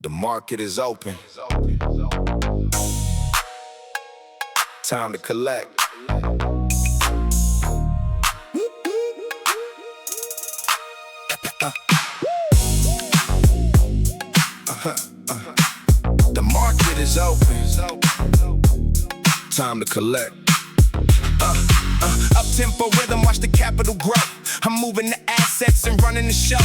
The market is open. Time to collect. The market is open. Time to collect. Up-tempo rhythm, watch the capital grow. I'm moving the assets and running the show.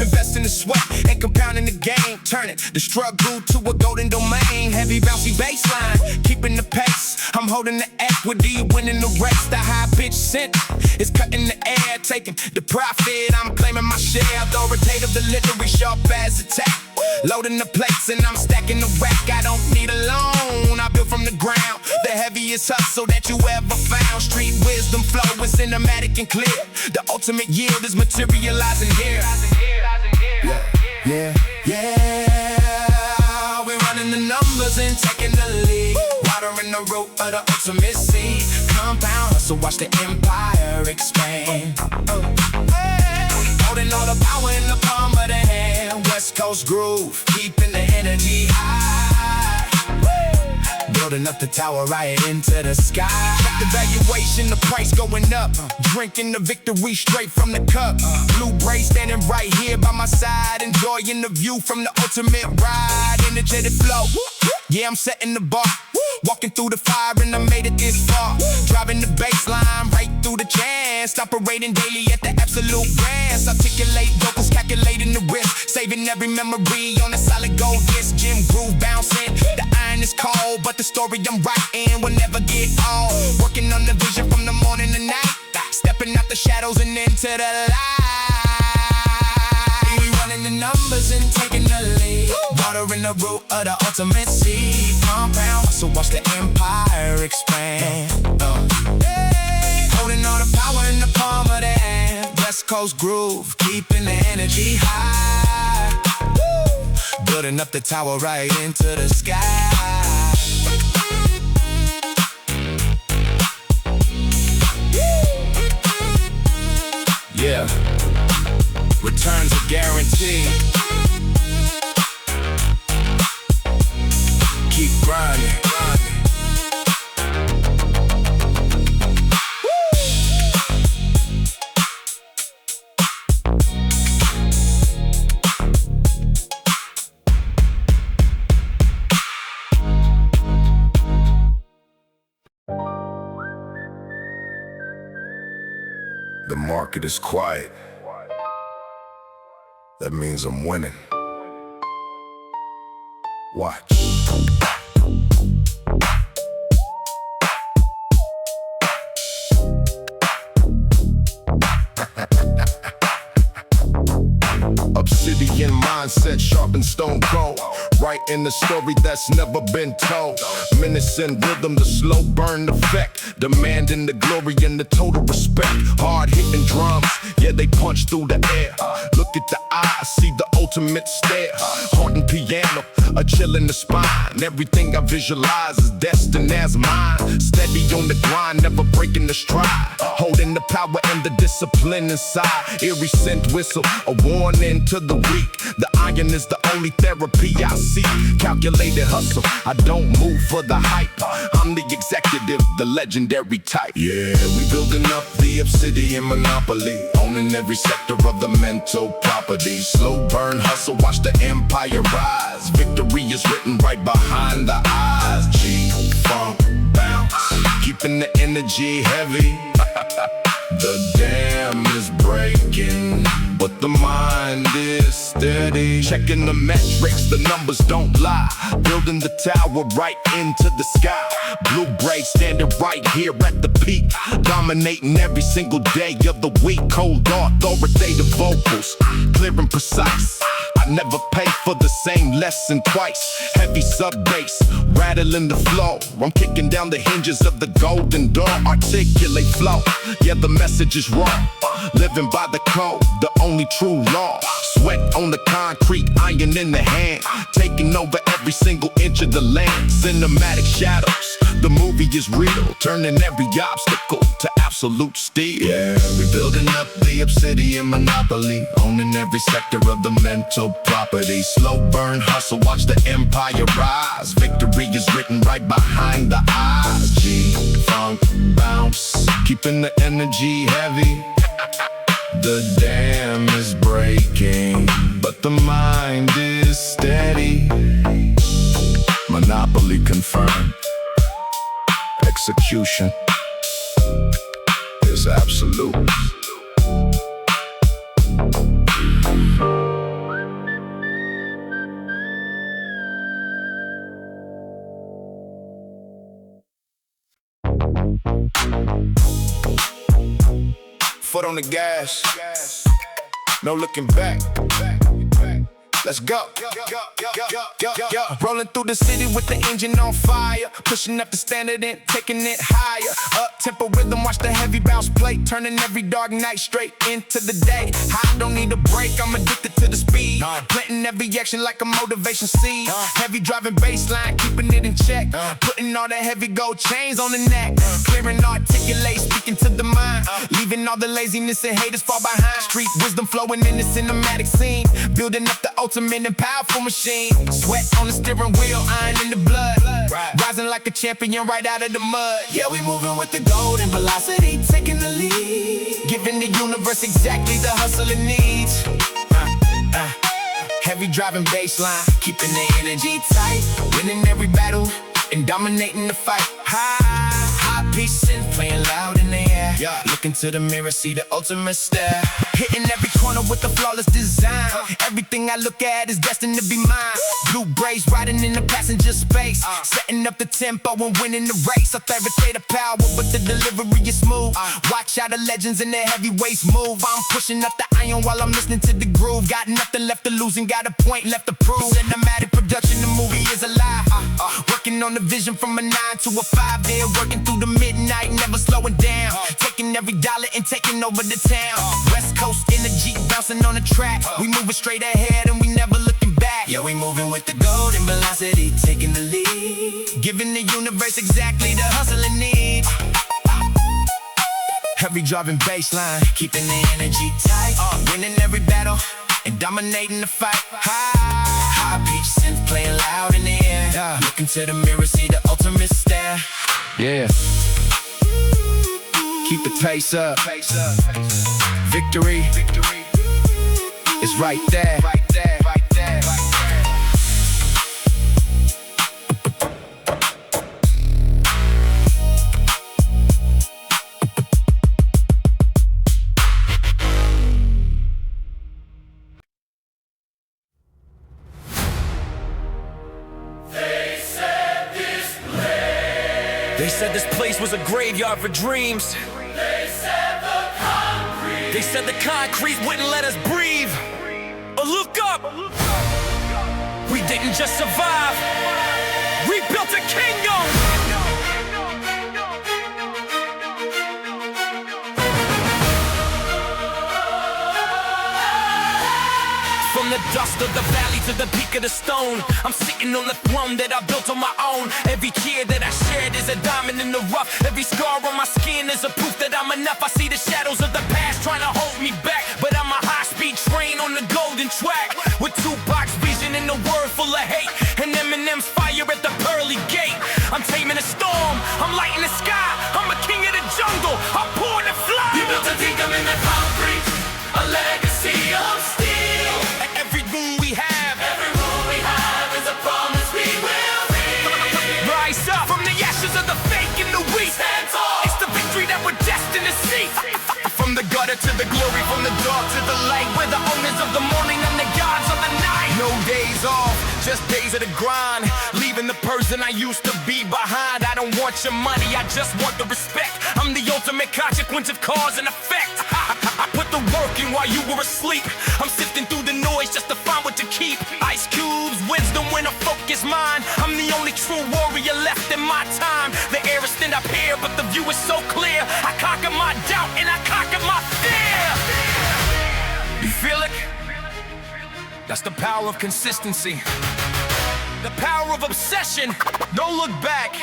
Investing the sweat and compounding the game. Turning the struggle to a golden domain. Heavy bouncy baseline, keeping the pace. I'm holding the equity, winning the race. The high pitch scent is cutting the air. Taking the profit, I'm claiming my share. Authoritative delivery, sharp as attack. Loading the plates and I'm stacking the rack. I don't need a loan, I built from the ground. The heaviest hustle that you ever found. Street wisdom flow is cinematic and clear. The ultimate yield is materializing here. Yeah. We're running the numbers and taking the lead. Watering the root of the ultimate seed. Compound hustle, watch the empire expand. Holding all the power in the palm of the hand. West Coast groove, keeping the energy high. Building up the tower right into the sky. Check the valuation, the price going up. Drinking the victory straight from the cup. Blue braid standing right here by my side. Enjoying the view from the ultimate ride. Energetic flow, yeah, I'm setting the bar. Walking through the fire and I made it this far. Driving the baseline right through the chance. Operating daily at the absolute grants. Articulate vocals, calculating the risk. Saving every memory on a solid gold disc. Gym groove bouncing. The iron is cold, but the story I'm writing will never get old. Working on the vision from the morning to night. Stepping out the shadows and into the light. We running the numbers and taking the lead. Watering the root of the ultimate seed. Compound, so watch the empire expand. Holding all the power in the palm of the hand. West Coast groove, keeping the energy high. Building up the tower right into the sky. Yeah, returns are guaranteed. Keep grinding. The market is quiet. That means I'm winning. Watch. Obsidian mindset, sharp and stone cold. Writing the story that's never been told. Menace and rhythm, the slow burn effect. Demanding the glory and the total respect. Hard hitting drums, yeah, they punch through the air. Look at the eyes, see the ultimate stare. Haunting piano, a chill in the spine. Everything I visualize is destined as mine. Steady on the grind, never breaking the stride. Holding the power and the discipline inside. Eerie scent whistle, a warning to the weak. The iron is the only therapy I see. Calculated hustle, I don't move for the hype. I'm the executive, the legendary type. Yeah, we building up the Obsidian monopoly. Owning every sector of the mental property. Slow burn hustle, watch the empire rise. Victory is written right behind the eyes. G-funk bounce, keeping the energy heavy. The dam is breaking, but the mind is steady. Checking the metrics, the numbers don't lie. Building the tower right into the sky. Blue braid standing right here at the peak. Dominating every single day of the week. Cold authoritative vocals, clear and precise. I never pay for the same lesson twice. Heavy sub-bass, rattling the flow. I'm kicking down the hinges of the golden door. Articulate flow, yeah, the message is raw. Living by the code, the only true law. Sweat on the concrete, iron in the hand. Taking over every single inch of the land. Cinematic shadows, The movie is real, turning every obstacle to absolute steel. Yeah, we building up the Obsidian monopoly, owning every sector of the mental property. Slow burn, hustle, watch the empire rise. Victory is written right behind the eyes. G-funk bounce, keeping the energy heavy. The dam is breaking, but the mind is steady. Monopoly confirmed. Execution is absolute. Foot on the gas, no looking back. Let's go. Rolling through the city with the engine on fire, pushing up the standard and taking it higher. Up tempo rhythm, watch the heavy bounce plate, turning every dark night straight into the day. I don't need a break, I'm addicted to the speed, planting every action like a motivation seed. Heavy driving baseline, keeping it in check, putting all the heavy gold chains on the neck. Clearing articulate, speaking to the mind, leaving all the laziness and haters far behind. Street wisdom flowing in the cinematic scene, building up the ultimate and powerful machine. Sweat on the steering wheel, iron in the blood, rising like a champion right out of the mud. Yeah, we moving with the golden velocity, taking the lead, giving the universe exactly the hustle it needs. Heavy driving baseline, keeping the energy tight, winning every battle and dominating the fight. High pitch synth playing loud in the air. Look into the mirror, see the ultimate stare. Hitting every corner with the flawless design. Everything I look at is destined to be mine. Blue braids riding in the passenger space, setting up the tempo and winning the race. I fabricate the power, but the delivery is smooth. Watch how the legends and the heavyweights move. I'm pushing up the iron while I'm listening to the groove. Got nothing left to lose and got a point left to prove. Cinematic production, the movie is alive. Working on the vision from a 9 to a 5. They're working through the midnight, never slowing down. Taking every dollar and taking over the town. West Coast energy bouncing on the track. We moving straight ahead and we never looking back. Yeah, we moving with the golden velocity, taking the lead, giving the universe exactly the hustle it needs. Heavy driving baseline, keeping the energy tight, winning every battle and dominating the fight. High pitch synth playing loud in the air. Look into the mirror, see the ultimate stare. Yeah. Keep the pace up. Victory is right there. They said this place was a graveyard for dreams. They said the concrete wouldn't let us breathe or look up. We didn't just survive, we built a kingdom. From the dust of the valley to the peak of the stone, I'm sitting on the throne that I built on my own. Every tear that I shed is a diamond in the rough. Every scar on my skin is a proof that I'm enough. I see the shadows of the past trying to hold me back, but I'm a high-speed train on the golden track, with Tupac's vision and a word full of hate, and Eminem's fire at the pearly gate. I'm taming a storm, I'm lighting the sky, I'm a king of the jungle, I'm born to fly. You built a kingdom in the concrete, a legacy of steel. Every room we have is a promise we will reach. Rise up from the ashes of the fake and the weak. Stand tall. It's the victory that we're destined to see. From the gutter to the glory, from the dark to the light, we're the owners of the morning and the gods of the night. No days off, just days of the grind, leaving the person I used to be behind. I don't want your money, I just want the respect. I'm the ultimate consequence of cause and effect. I put the work in while you were asleep. I'm sifting through the noise just to find what to keep. Ice cubes, wisdom when a focused mind. I'm the only true warrior left in my time. The air is thin up here, but the view is so clear. I conquer my doubt and I conquer my fear. You feel it? That's the power of consistency. The power of obsession. Don't look back.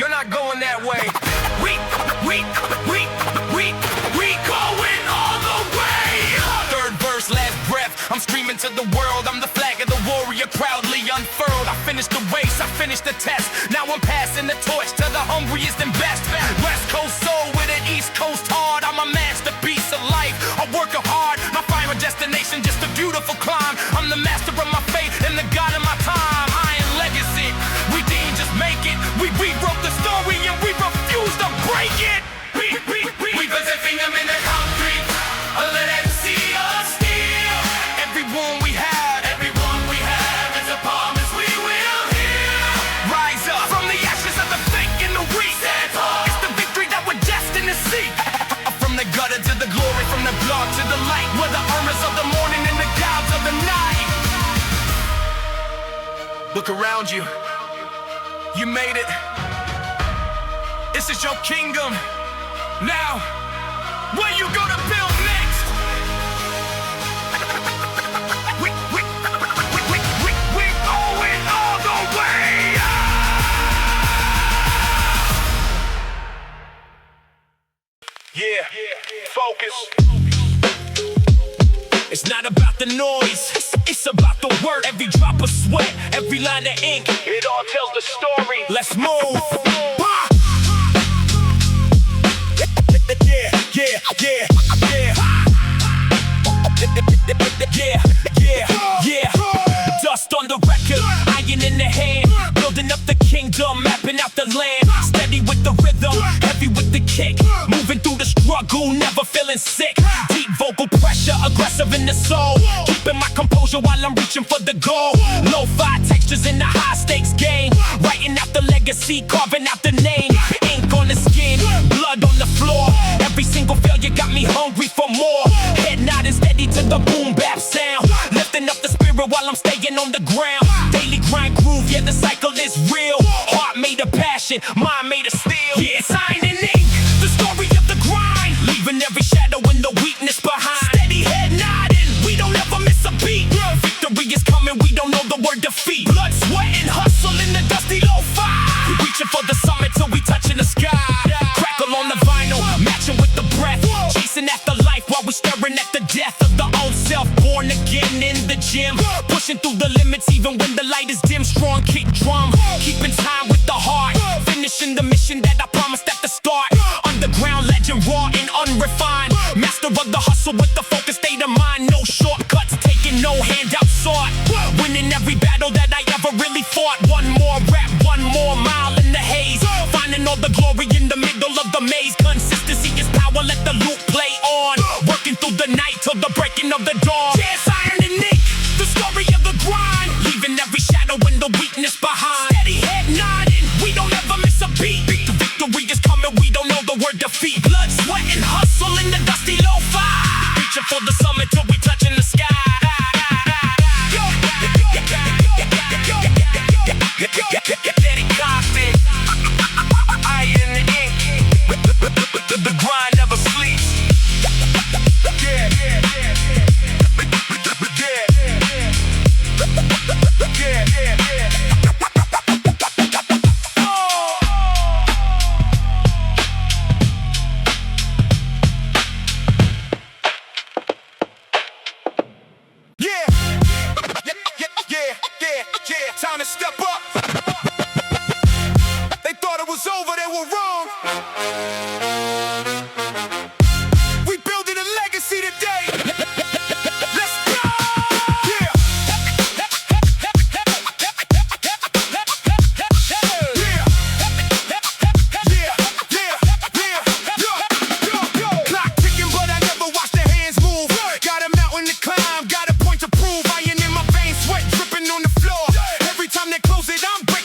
You're not going that way. We going all the way. Third verse, last breath. I'm screaming to the world. I'm the flag of the warrior, proudly unfurled. I finished the race, I finished the test. Now I'm passing the torch to the hungriest and best. West Coast soul with an East Coast heart. I'm a masterpiece of life. I work hard. My final destination, just a beautiful climb. I'm the master of my fate and the god of my time. Iron legacy. We didn't just make it. We rewrote the story and we refuse to break it. We possessing them in the concrete. Let them see us steal. Everyone we have is a promise we will heal. Rise up from the ashes of the fake and the weak. It's the victory that we're destined to see. From the gutter to the glory, from the blood to the light. We're the armors of the morning and the gods of the night. Look around you. You made it. This is your kingdom. Now, where you gonna build next? We going all the way. Yeah, focus. It's not about the noise, it's about the work. Every drop of sweat, every line of ink, it all tells the story. Let's move. Yeah. Dust on the record, iron in the hand. Building up the kingdom, mapping out the land. Steady with the rhythm, heavy with the kick. Moving through the struggle, never feeling sick. Deep vocal pressure, aggressive in the soul. Keeping my composure while I'm reaching for the goal. Lo-fi textures in the high stakes game. Writing out the legacy, carving out the name. Ink on the skin, blood on the floor. Every single failure got me hungry for more. Head nodding steady to the boom bap sound. Lifting up the spirit while I'm staying on the ground. Daily grind groove, yeah, the cycle is real. Heart made of passion, mind made of steel. Yeah, it's iron and ink, the story of the grind. Leaving every shadow and the weakness behind. Steady head nodding, we don't ever miss a beat. Victory is coming, we don't know the word defeat. Blood, sweat, and hustle in the dusty lo-fi. Reaching for the summit till we touching the sky. Crackle on the vinyl, matching with the breath. Chasing after life while we staring at the death of the old self. Born again in the gym, pushing through the limits even when the light is dim. Strong kick drum, keeping time with the heart. Finishing the mission that I promised at the start. Underground legend, raw and unrefined. Master of the hustle with the focus state of mind. No shortcuts taken, no handout sought. Winning every battle that I ever really fought. One more rap, one more mile in the haze. Finding all the glory in the middle of the maze. Consistency is power, let the loop play on. Working through the night till the breaking of the dawn. Yes, iron and ink, the story of the grind. Leaving every shadow and the weakness behind. Steady head nodding, we don't ever miss a beat. Victory is coming, we don't know the word defeat. Blood, sweat, and hustle in the dusty lo-fi. Reaching for the summit till we touching the sky. Dedicated, iron and ink, the grind never sleeps. Time to step up. They thought it was over, they were wrong. We building a legacy today. Let's go. Yeah. Clock ticking, but I never watch the hands move. Got a mountain to climb, got a point to prove. Iron in my veins, sweat dripping on the floor. Every time they close it, I'm breaking.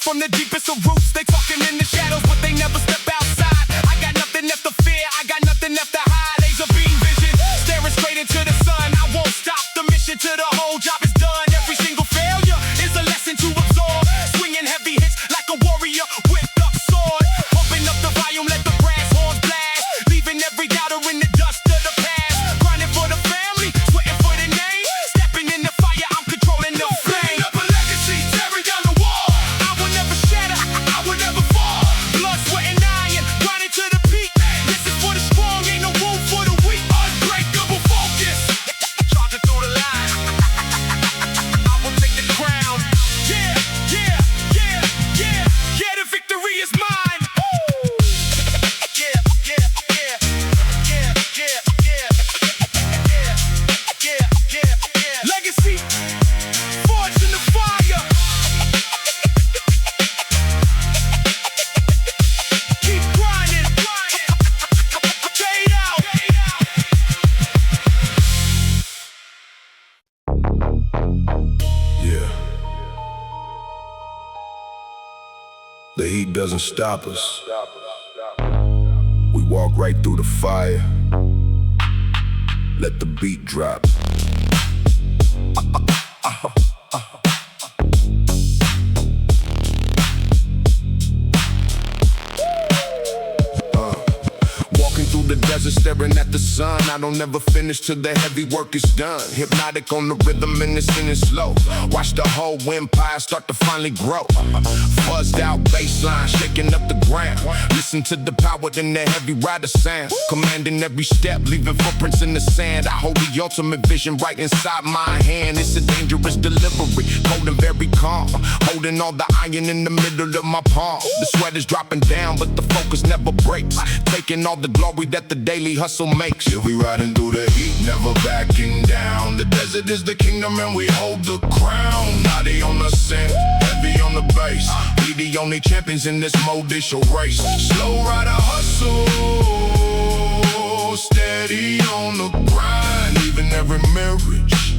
from the deepest of roots. They talking in the shadows, but they never step outside. I got nothing left to fear, I got nothing left to hide. Laser beam vision, staring straight into the sun. I won't stop the mission till the whole job is done. Every single failure is a lesson to absorb. Swinging heavy hits like a warrior with a sword. Pumping up the volume, let the brass horns blast. Leaving every doubter in the dust of the past. Grinding for the family, sweating for the name. Stepping in the fire, I'm controlling the flame. Up a legacy, tearing down the wall. I will never shatter, I will never fall. Blood, sweat, and iron, grinding to the peak. This is for the strong, ain't no room for the weak. Unbreakable focus. Charging through the line, I will take the crown. Yeah, yeah, yeah, yeah, yeah, the victory is mine. Woo! Yeah, yeah, yeah, yeah, yeah, yeah, yeah, yeah, yeah. Legacy, forged in the fire. Keep grinding, fade out. Yeah. The heat doesn't stop us. We walk right through the fire. Let the beat drop. Walking through the desert, staring at the sun. I don't ever finish till the heavy work is done. Hypnotic on the rhythm and it's in it slow. Watch the whole empire start to finally grow. Fuzzed out baseline, shaking up the ground. Listen to the power in the heavy rider sound. Commanding every step, leaving footprints in the sand. I hold the ultimate vision right inside my hand. It's a dangerous delivery, cold and very calm. Holding all the iron in the middle of my palm. The sweat is dropping down, but the focus never breaks. Taking all the glory that the daily hustle makes. Yeah, we riding through the heat, never backing down. The desert is the kingdom and we hold the crown. Naughty on the scent, heavy on the bass. We the only champions in this modicial race. Slow rider hustle, steady on the grind. Leaving every marriage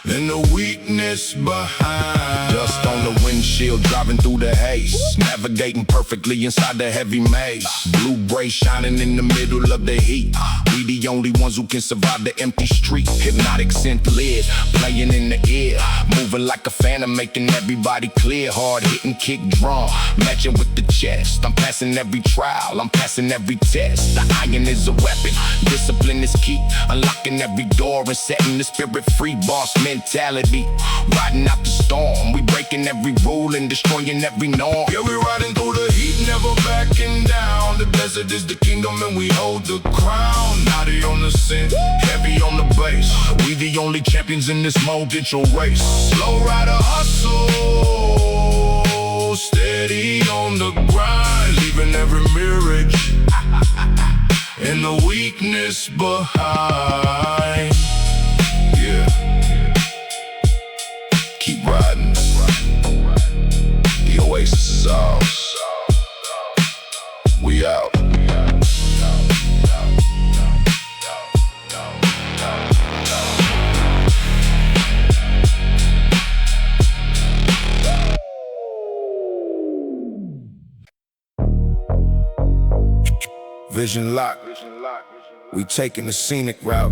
and the weakness behind. Dust on the windshield, driving through the haze. Navigating perfectly inside the heavy maze. Blue gray shining in the middle of the heat. We the only ones who can survive the empty street. Hypnotic synth lid, playing in the ear. Moving like a phantom, making everybody clear. Hard hitting kick drum, matching with the chest. I'm passing every trial, I'm passing every test. The iron is a weapon, discipline is key. Unlocking every door and setting the spirit free. Boss mentality, riding out the storm. We breaking every rule and destroying every norm. Yeah, we riding through the heat, never backing down. The desert is the kingdom and we hold the crown. Naughty on the scent, heavy on the bass. We the only champions in this modicial race. Slow rider hustle, steady on the grind. Leaving every mirage and the weakness behind. Yeah, keep riding. The oasis is ours. We out. Vision locked. We taking the scenic route.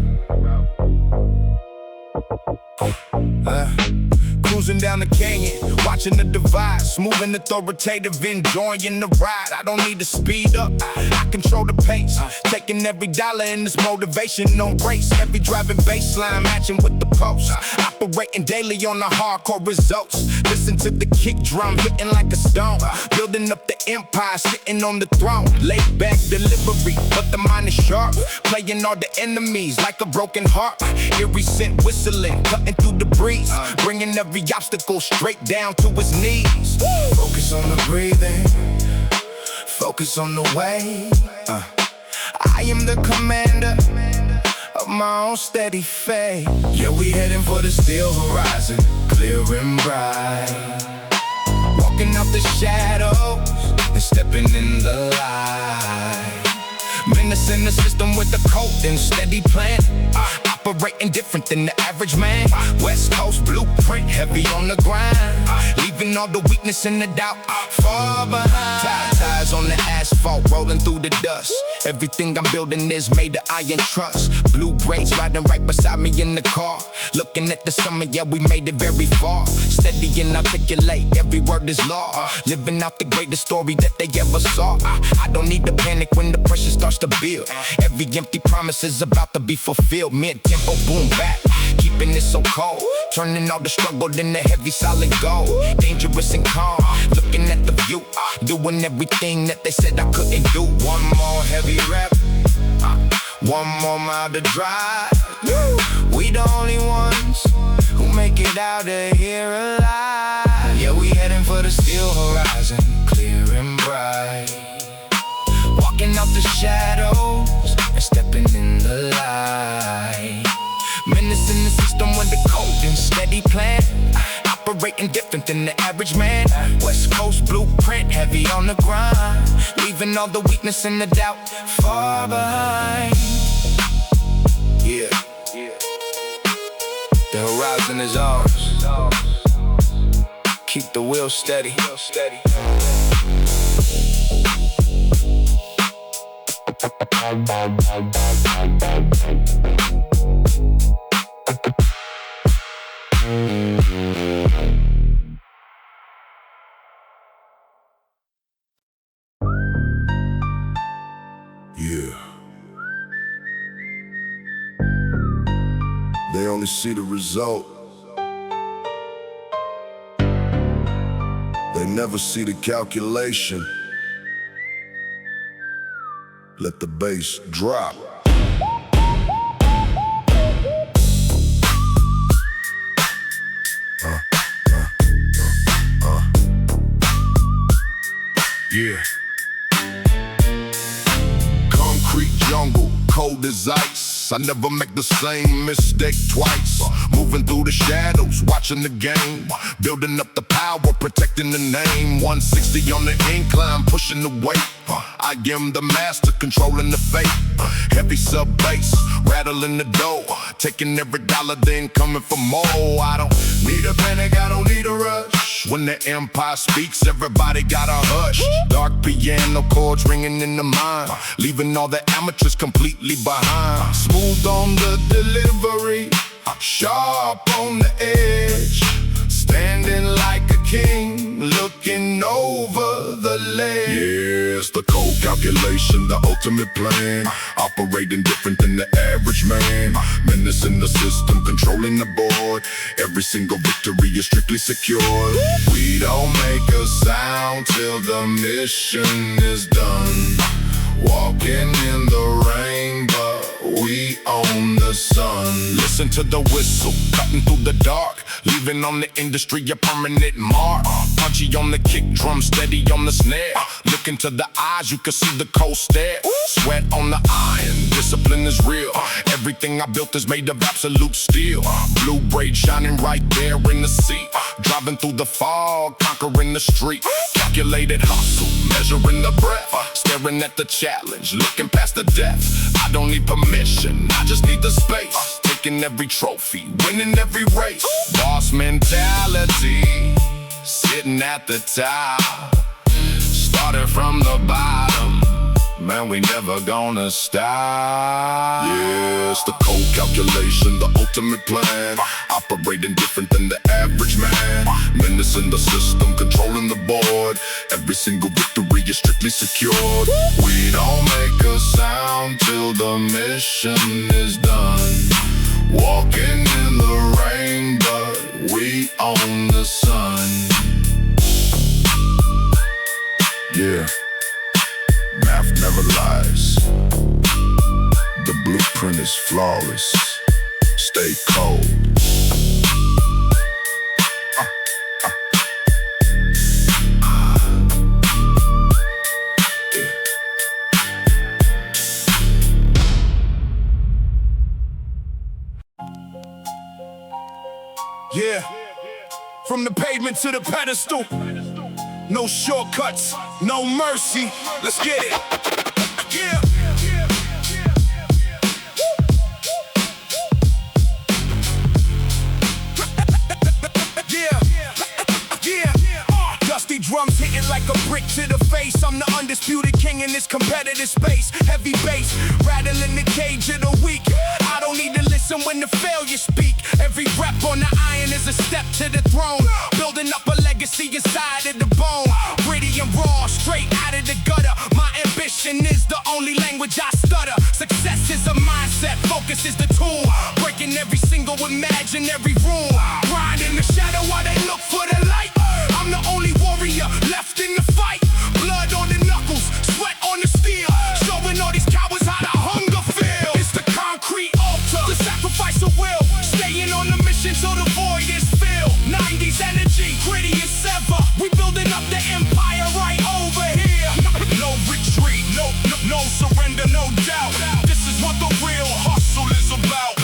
Cruising down the canyon, watching the divide, smooth and authoritative, enjoying the ride. I don't need to speed up, I control the pace. Taking every dollar in this motivation on race. Every driving baseline matching with the post. Operating daily on the hardcore results. Listen to the kick drum hitting like a stone. Building up the empire, sitting on the throne. Laid back delivery, but the mind is sharp. Playing all the enemies like a broken heart. Eerie scent whistling, cutting through the breeze. Bringing every obstacle straight down to his knees. Focus on the breathing, focus on the way. I am the commander of my own steady fate. Yeah, we heading for the steel horizon, clear and bright. Walking out the shadows and stepping in the light. Menacing the system with a cold and steady plan. Operating different than the average man. West Coast blueprint, heavy on the grind. Leaving leaving all the weakness and the doubt far behind. Tires on the asphalt, rolling through the dust. Everything I'm building is made of iron trust. Blue braids riding right beside me in the car. Looking at the summer, yeah, we made it very far. Steady and articulate, every word is law. Living out the greatest story that they ever saw. I don't need to panic when the pressure starts to build. Every empty promise is about to be fulfilled. Mid-tempo, boom, back, keeping it so cold. Turning all the struggle into heavy, solid gold. Dangerous and calm, looking at the view. Doing everything that they said I couldn't do. One more heavy rap, one more mile to drive. We the only ones who make it out of here alive. Yeah, we heading for the steel horizon, clear and bright. Walking out the shadows and stepping in the light. Menacing the system with the cold and steady plan. Operating different than the average man. West Coast blueprint, heavy on the grind. Leaving all the weakness and the doubt far behind. Yeah, the horizon is ours. Keep the wheel steady. Yeah. They only see the result. They never see the calculation. Let the bass drop. Yeah. Concrete jungle, cold as ice. I never make the same mistake twice. Moving through the shadows, watching the game. Building up the power, protecting the name. 160 on the incline, pushing the weight. I am the master, controlling the fate. Heavy sub bass, rattling the dough. Taking every dollar, then coming for more. I don't need a panic, I don't need a rush. When the empire speaks, everybody got a hush. Dark piano chords ringing in the mind, leaving all the amateurs completely behind. Smooth on the delivery, sharp on the edge. Standing like a king, looking over the ledge. Yeah, it's the cold calculation, the ultimate plan. Operating different than the average man. Menacing the system, controlling the board. Every single victory is strictly secured. We don't make a sound till the mission is done. Walking in the rain, but we own the sun. Listen to the whistle, cutting through the dark, leaving on the industry a permanent mark. Punchy on the kick drum, steady on the snare. Look into the eyes, you can see the cold stare. Sweat on the iron, discipline is real. Everything I built is made of absolute steel. Blue braid shining right there in the seat. Driving through the fog, conquering the street. Calculated hustle, measuring the breath. Staring at the challenge, looking past the death. I don't need permission, I just need the space. Taking every trophy, winning every race. Boss mentality, sitting at the top. Started from the bottom, man, we never gonna stop. Yeah, it's the cold calculation, the ultimate plan. Operating different than the average man. Menacing the system, controlling the board. Every single victory is strictly secured. We don't make a sound till the mission is done. Walking in the rain, but we own the sun. Yeah, math never lies. The blueprint is flawless. Stay cold. Yeah, from the pavement to the pedestal. No shortcuts, no mercy. Let's get it. Yeah. Yeah. Yeah. drums hitting like a brick to the face. I'm the undisputed king in this competitive space. Heavy bass, rattling the cage of the weak. I don't need to listen when the failures speak. Every rep on the iron is a step to the throne. Building up a legacy inside of the bone. Gritty and raw, straight out of the gutter. My ambition is the only language I stutter. Success is a mindset, focus is the tool. Breaking every single imaginary rule. Grind in the shadow while they look for the light. I'm the only warrior left in the fight. Blood on the knuckles, sweat on the steel. Showing all these cowards how the hunger feel. It's the concrete altar, the sacrifice of will. Staying on the mission till the void is filled. 90s energy, gritty as ever. We building up the empire right over here. No retreat, no surrender, no doubt. This is what the real hustle is about.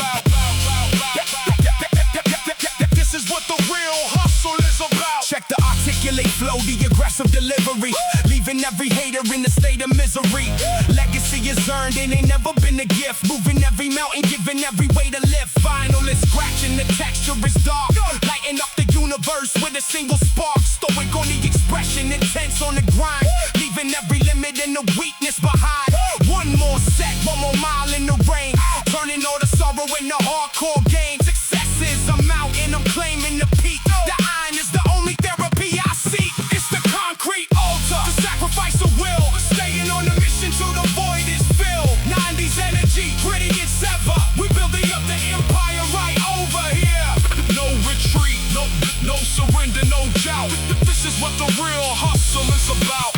This is what the real hustle is about. Check the articulate flow, the aggressive delivery. Leaving every hater in a state of misery. Legacy is earned, it ain't never been a gift. Moving every mountain, giving every way to live. Final is scratching, the texture is dark. Lighting up the universe with a single spark. Stoic on the expression, intense on the grind. Leaving every limit and the weakness behind. One more set, one more mile in the rain. Turning all the sorrow into hardcore gain. Success is a mountain, I'm claiming the peak. The iron is the only therapy I seek. It's the concrete altar, the sacrifice of will. Staying on the mission till the void is filled. 90s energy, gritty as ever. We building up the empire right over here. No retreat, no surrender, no doubt. This is what the real hustle is about.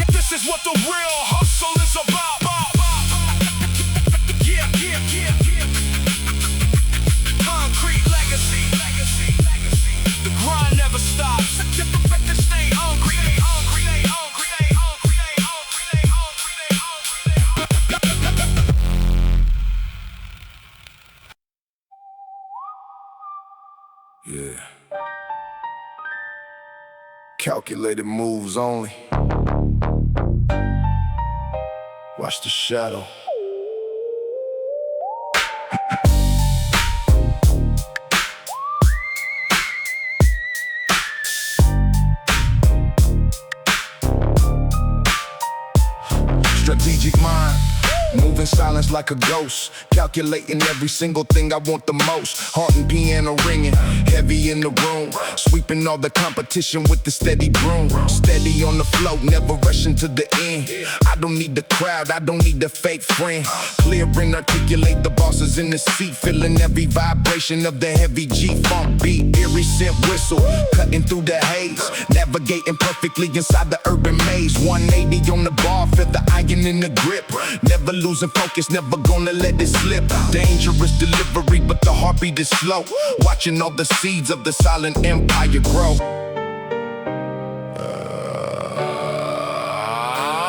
This is what the real hustle is about. Yeah. Concrete legacy. The grind never stops. Stay hungry. Yeah. Calculated moves only. Watch the shadow. Strategic mind, moving silence like a ghost. Calculating every single thing I want the most. Heart and piano ringing, heavy in the room. Sweeping all the competition with the steady broom. Steady on the flow, never rushing to the end. I don't need the crowd, I don't need the fake friend. Clear and articulate, the bosses in the seat. Feeling every vibration of the heavy G-funk beat. Eerie scent whistle, cutting through the haze. Navigating perfectly inside the urban maze. 180 on the bar, feel the iron in the grip. Never losing focus, never gonna let it slip. Dangerous delivery, but the heartbeat is slow. Watching all the seeds of the silent empire grow.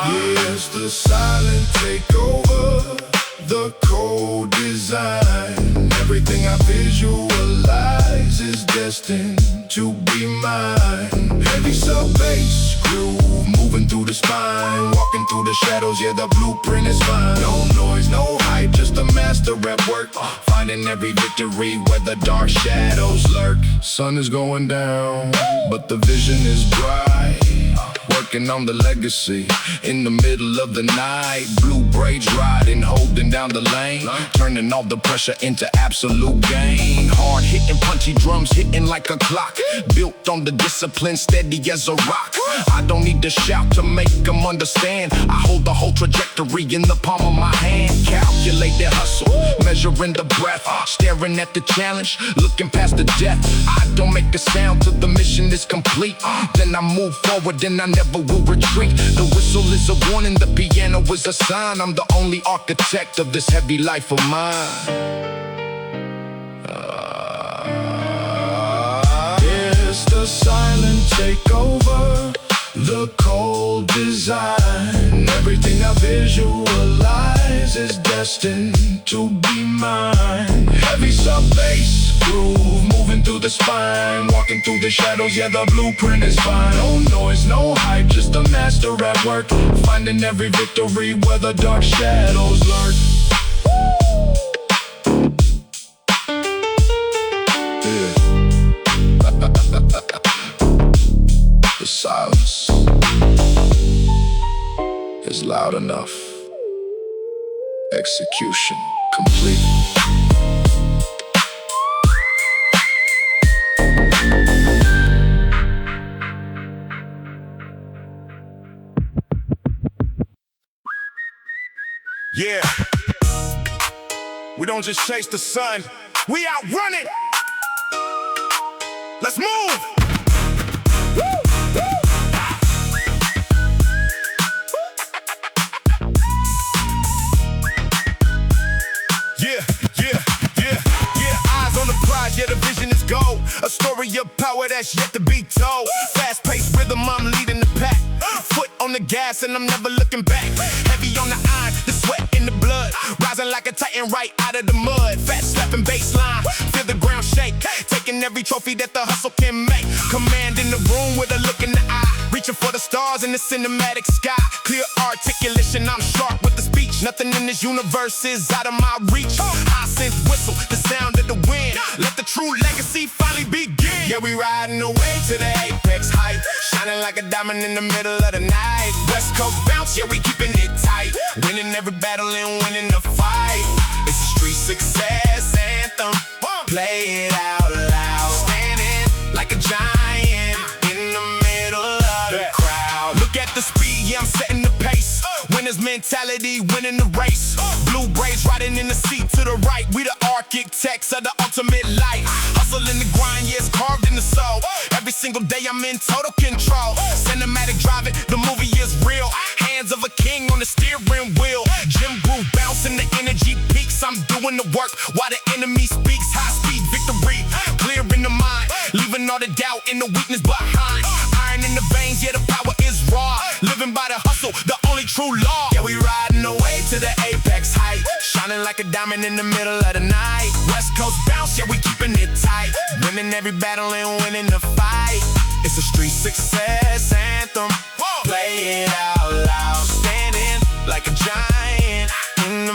Here's the silent takeover, the cold design. Everything I visualize is destined to be mine. Heavy sub-bass groove, moving through the spine. Walking through the shadows, yeah, the blueprint is fine. No noise, no hype, just a master at work. Finding every victory where the dark shadows lurk. Sun is going down, but the vision is bright. Working on the legacy in the middle of the night. Blue braids riding, holding down the lane. Turning all the pressure into absolute gain. Hard hitting, punchy drums hitting like a clock. Built on the discipline, steady as a rock. I don't need to shout to make them understand. I hold the whole trajectory in the palm of my hand. Calculate the hustle, measuring the breath. Staring at the challenge, looking past the death. I don't make a sound till the mission is complete. Then I move forward, then I never will retreat. The whistle is a warning, the piano is a sign. I'm the only architect of this heavy life of mine. It's the silent takeover, the cold design. Everything I visualize is destined to be mine. Heavy sub-bass groove, moving through the spine. Walking through the shadows, yeah, the blueprint is fine. No noise, no hype, just a master at work. Finding every victory where the dark shadows lurk. Yeah. not enough. Execution complete. Yeah. We don't just chase the sun, we outrun it. Let's move. Eyes on the prize, yeah, the vision is gold. A story of power that's yet to be told. Fast-paced rhythm, I'm leading the pack. Foot on the gas and I'm never looking back. Heavy on the iron, the sweat in the blood. Rising like a titan right out of the mud. Fat slapping baseline, feel the ground shake. Taking every trophy that the hustle can make. Command in the room with a look in the eye. Reaching for the stars in the cinematic sky. Clear articulation, I'm sharp with the speech. Nothing in this universe is out of my reach. I sense whistle, the sound of the wind. Let the true legacy finally begin. Yeah, we riding away to the apex height. Shining like a diamond in the middle of the night. West Coast bounce, yeah, we keeping it tight. Winning every battle and winning the fight. It's a street success anthem. Play it out loud. Standing like a giant in the middle of the crowd. Look at the speed, yeah, I'm setting the pace. Winner's mentality, winning the race. Blue braids riding in the seat to the right. We the architects of the ultimate life. Hustle in the grind, yeah, it's carved in the soul. Every single day I'm in total control. Cinematic driving, the movie is real. Hands of a king on the steering wheel. Gym groove bouncing, the energy peaks. I'm doing the work while the enemy speaks. High speed victory, clear in the mind. Leaving all the doubt and the weakness behind. Iron in the veins, yeah, the power is raw. Living by the hustle, the only true law. Yeah, we riding away to the apex height. Shining like a diamond in the middle of the night. West Coast bounce, yeah, we keeping it tight. Winning every battle and winning the fight. It's a street success anthem. Play it out loud. Standing like a giant in the